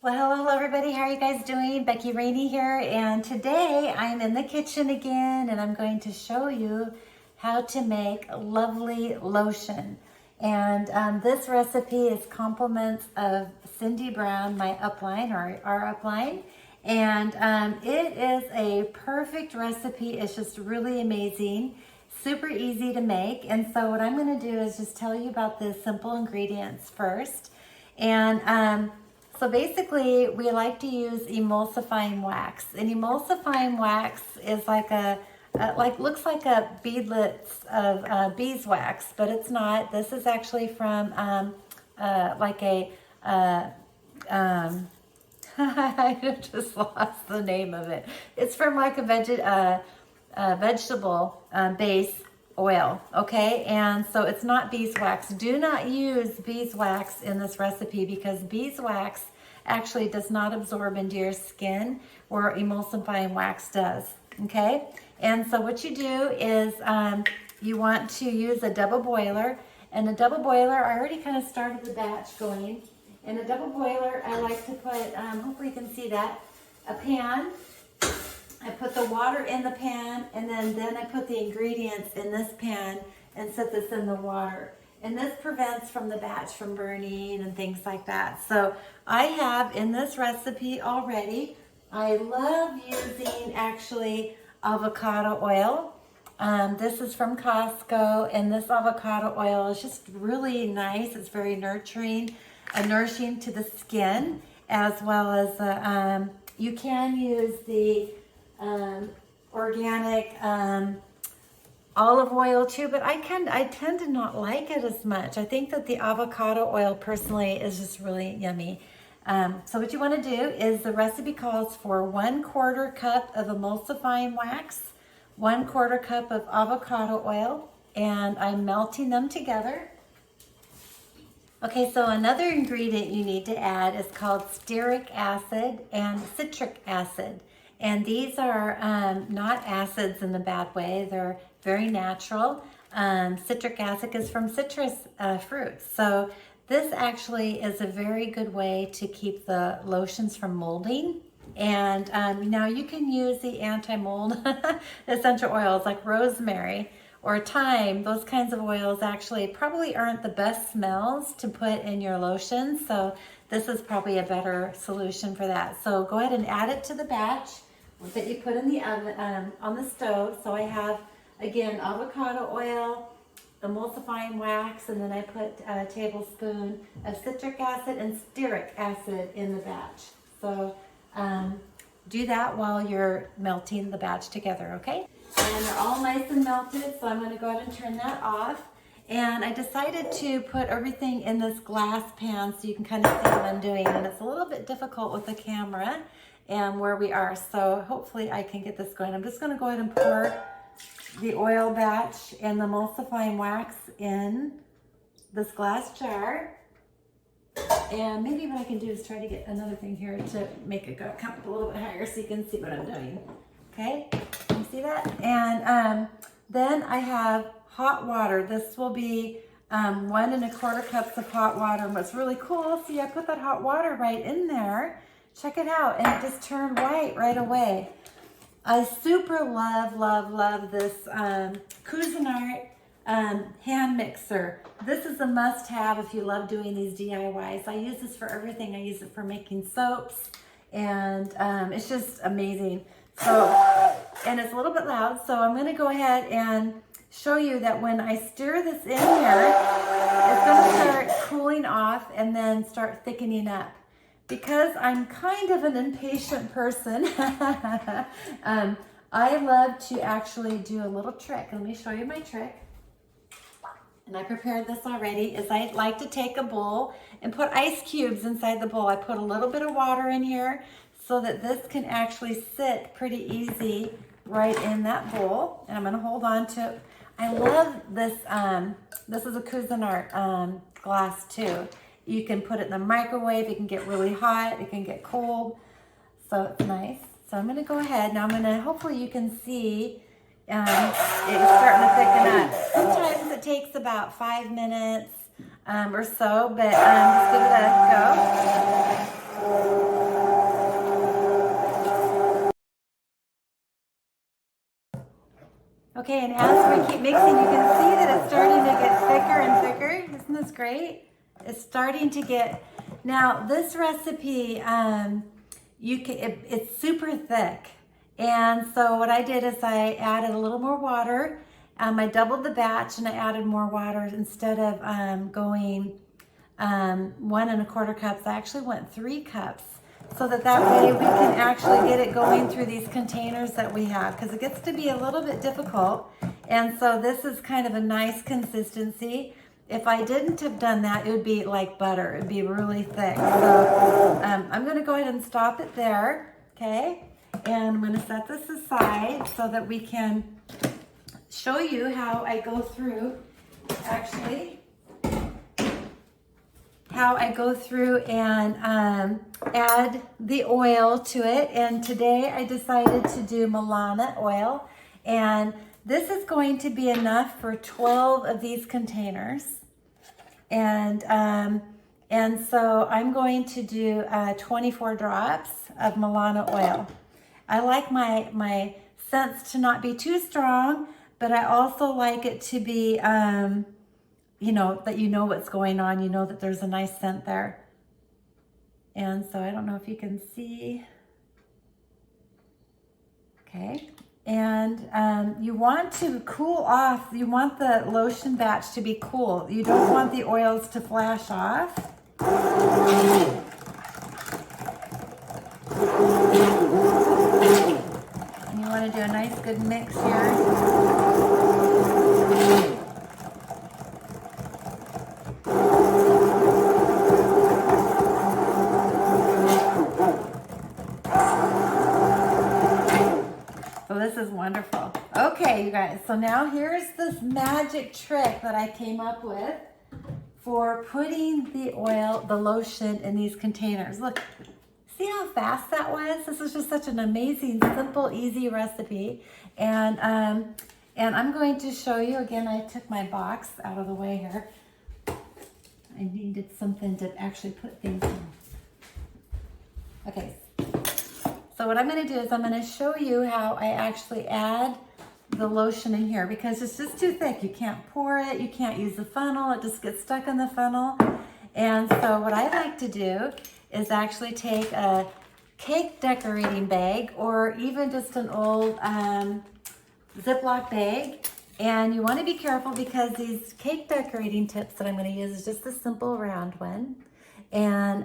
Well, hello everybody. How are you guys doing? Becky, Raney here, and today I'm in the kitchen again, and I'm going to show you how to make lovely lotion. And this recipe is compliments of Cindy Brown, my upline, or our upline. And it is a perfect recipe. It's just really amazing, super easy to make. And so what I'm going to do is just tell you about the simple ingredients first. And so basically, we like to use emulsifying wax. And emulsifying wax is like looks like a beadlets of beeswax, but it's not. This is actually from I just lost the name of it. It's from like a vegetable base oil, okay? And so it's not beeswax. Do not use beeswax in this recipe because beeswax actually does not absorb into your skin where emulsifying wax does, okay? And so what you do is you want to use a double boiler. And a double boiler, I already kind of started the batch going. In a double boiler, I like to put, hopefully you can see that, a pan. I put the water in the pan, and then I put the ingredients in this pan and set this in the water. And this prevents from the batch from burning and things like that. So I have in this recipe already, I love using actually avocado oil. This is from Costco, and this avocado oil is just really nice. It's very nourishing to the skin, as well as you can use the organic olive oil too, but I tend to not like it as much. I think that the avocado oil personally is just really yummy. So what you want to do is the recipe calls for 1/4 cup of emulsifying wax, 1/4 cup of avocado oil, and I'm melting them together. Okay, so another ingredient you need to add is called Stearic Acid and Citric Acid. And these are not acids in the bad way. They're very natural. Citric acid is from citrus fruits. So this actually is a very good way to keep the lotions from molding. And now you can use the anti-mold essential oils like rosemary or thyme. Those kinds of oils actually probably aren't the best smells to put in your lotion. So this is probably a better solution for that. So go ahead and add it to the batch that you put in the oven, on the stove. So I have, again, avocado oil, emulsifying wax, and then I put a tablespoon of citric acid and stearic acid in the batch. So do that while you're melting the batch together, okay? And they're all nice and melted, so I'm going to go ahead and turn that off. And I decided to put everything in this glass pan so you can kind of see what I'm doing. And it's a little bit difficult with the camera and where we are, so hopefully I can get this going. I'm just going to go ahead and pour the oil batch and the emulsifying wax in this glass jar. And maybe what I can do is try to get another thing here to make it come up a little bit higher so you can see what I'm doing. Okay, can you see that? And then I have hot water. This will be 1 1/4 cups of hot water. And what's really cool, see, I put that hot water right in there. Check it out, and it just turned white right away. I super love this Cuisinart hand mixer. This is a must-have if you love doing these DIYs. I use this for everything. I use it for making soaps, and it's just amazing. So, and it's a little bit loud, so I'm going to go ahead and show you that when I stir this in here, it's going to start cooling off and then start thickening up. Because I'm kind of an impatient person, I love to actually do a little trick. Let me show you my trick. And I prepared this already, is I like to take a bowl and put ice cubes inside the bowl. I put a little bit of water in here so that this can actually sit pretty easy right in that bowl. And I'm gonna hold on to, I love this, this is a Cuisinart glass too. You can put it in the microwave, it can get really hot, it can get cold, so it's nice. So I'm gonna go ahead, now hopefully you can see it's starting to thicken up. Sometimes it takes about 5 minutes or so, but just give it a go. Okay, and as we keep mixing, you can see that it's starting to get thicker and thicker. Isn't this great? It's starting to get, now this recipe, it's super thick. And so what I did is I added a little more water. I doubled the batch and I added more water instead of going 1 1/4 cups. I actually went 3 cups. So that way we can actually get it going through these containers that we have, because it gets to be a little bit difficult. And so this is kind of a nice consistency. If I didn't have done that, it would be like butter. It would be really thick. So I'm going to go ahead and stop it there, okay? And I'm going to set this aside so that we can show you how I go through, actually, how I go through and add the oil to it. And today I decided to do Milana oil, and this is going to be enough for 12 of these containers. And so I'm going to do 24 drops of Milana oil. I like my scents to not be too strong, but I also like it to be, you know, that you know what's going on. You know that there's a nice scent there. And so I don't know if you can see. Okay. And you want to cool off. You want the lotion batch to be cool. You don't want the oils to flash off. And you want to do a nice good mix here. This is wonderful. Okay, you guys, so now here's this magic trick that I came up with for putting the oil, the lotion in these containers. Look, see how fast that was? This is just such an amazing, simple, easy recipe. And I'm going to show you, again, I took my box out of the way here. I needed something to actually put things in. Okay. So what I'm going to do is I'm going to show you how I actually add the lotion in here, because it's just too thick. You can't pour it. You can't use the funnel. It just gets stuck in the funnel. And so what I like to do is actually take a cake decorating bag, or even just an old Ziploc bag. And you want to be careful, because these cake decorating tips that I'm going to use is just a simple round one. And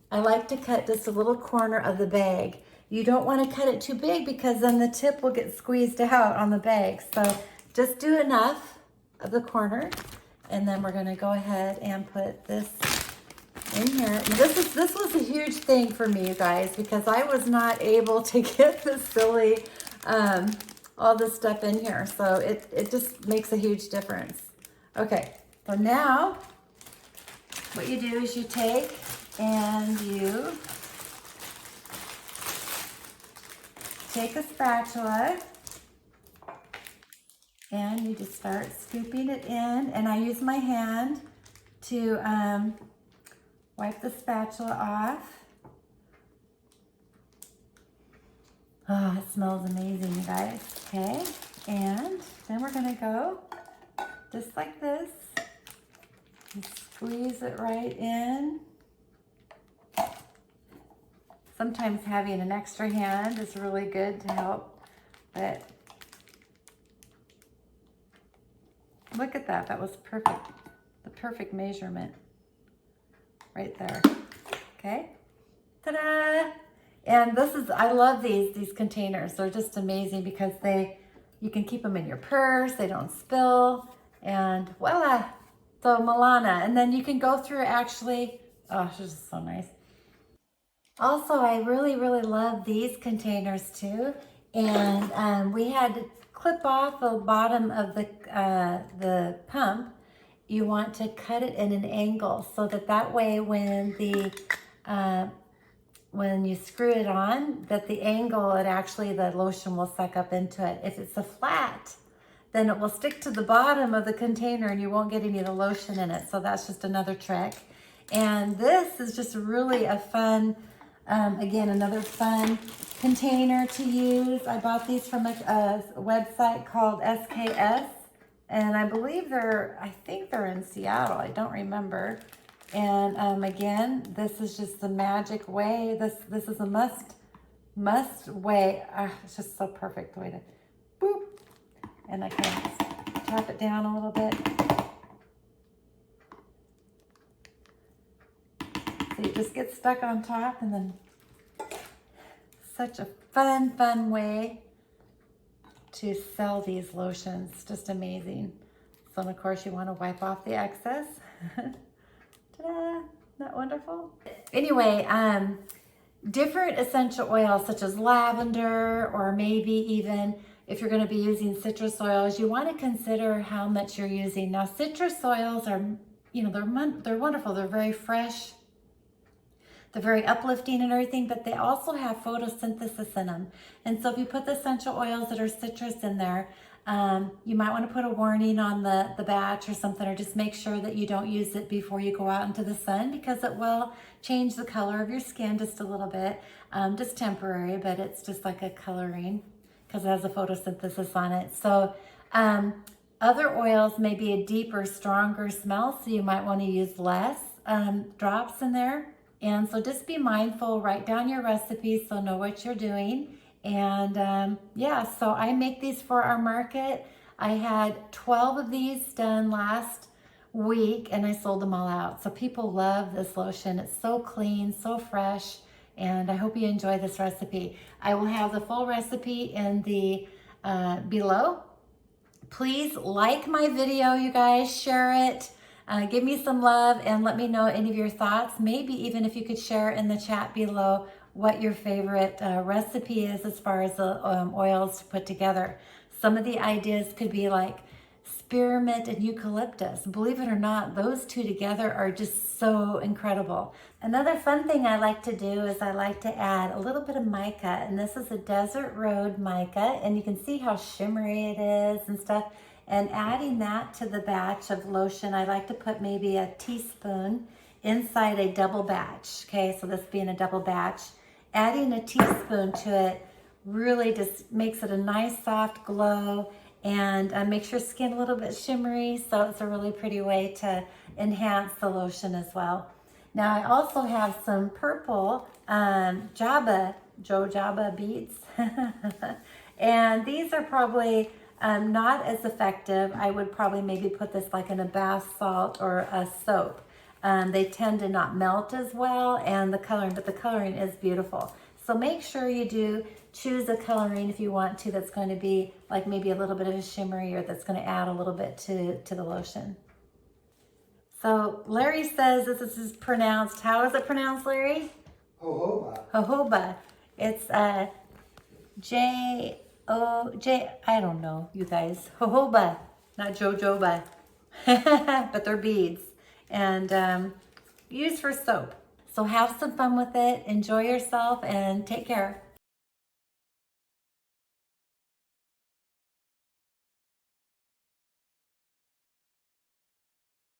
I like to cut just a little corner of the bag. You don't want to cut it too big, because then the tip will get squeezed out on the bag. So just do enough of the corner, and then we're going to go ahead and put this in here. And this was a huge thing for me, you guys, because I was not able to get this silly all this stuff in here. So it just makes a huge difference. Okay, so now what you do is you take and you take a spatula and you just start scooping it in. And I use my hand to wipe the spatula off. Oh, it smells amazing, you guys. Okay, and then we're gonna go just like this and squeeze it right in. Sometimes having an extra hand is really good to help, but look at that. That was perfect. The perfect measurement right there. Okay. Ta-da! And this is, I love these containers. They're just amazing, because you can keep them in your purse. They don't spill. And voila. So Milana. And then you can go through actually, oh, this is so nice. Also, I really, really love these containers too. And we had to clip off the bottom of the pump. You want to cut it in an angle, so that way when you screw it on, that the angle, the lotion will suck up into it. If it's a flat, then it will stick to the bottom of the container and you won't get any of the lotion in it. So that's just another trick. And this is just really a fun Again, another fun container to use. I bought these from a website called SKS, and I believe I think they're in Seattle. I don't remember. And again, this is just the magic way. This is a must way. It's just so perfect the way to boop. And I can tap it down a little bit. So you just get stuck on top, and then such a fun way to sell these lotions. Just amazing. So of course you want to wipe off the excess. Ta-da! Isn't that wonderful? Anyway, different essential oils such as lavender, or maybe even if you're going to be using citrus oils, you want to consider how much you're using. Now, citrus oils are, they're wonderful. They're very fresh. They're very uplifting and everything, but they also have photosynthesis in them. And so if you put the essential oils that are citrus in there, you might want to put a warning on the batch or something, or just make sure that you don't use it before you go out into the sun, because it will change the color of your skin just a little bit, just temporary, but it's just like a coloring because it has a photosynthesis on it. So other oils may be a deeper, stronger smell, so you might want to use less drops in there. And so just be mindful, write down your recipes so know what you're doing. And yeah, so I make these for our market. I had 12 of these done last week and I sold them all out. So people love this lotion. It's so clean, so fresh, and I hope you enjoy this recipe. I will have the full recipe in the below. Please like my video, you guys, share it. Give me some love and let me know any of your thoughts. Maybe even if you could share in the chat below what your favorite recipe is as far as the oils to put together. Some of the ideas could be like spearmint and eucalyptus. Believe it or not, those two together are just so incredible. Another fun thing I like to do is I like to add a little bit of mica, and this is a Desert Road mica, and you can see how shimmery it is and stuff. And adding that to the batch of lotion, I like to put maybe a teaspoon inside a double batch. Okay, so this being a double batch, adding a teaspoon to it really just makes it a nice soft glow and makes your skin a little bit shimmery. So it's a really pretty way to enhance the lotion as well. Now I also have some purple jojoba beads, and these are probably not as effective. I would probably maybe put this like in a bath salt or a soap. They tend to not melt as well, and the coloring, but the coloring is beautiful. So make sure you do choose a coloring if you want to that's going to be like maybe a little bit of a shimmery, or that's going to add a little bit to the lotion. So Larry says this is pronounced, how is it pronounced, Larry? Jojoba. Jojoba. It's J-O-J, I don't know, you guys. Jojoba, not jojoba. But they're beads. And used for soap. So have some fun with it, enjoy yourself, and take care.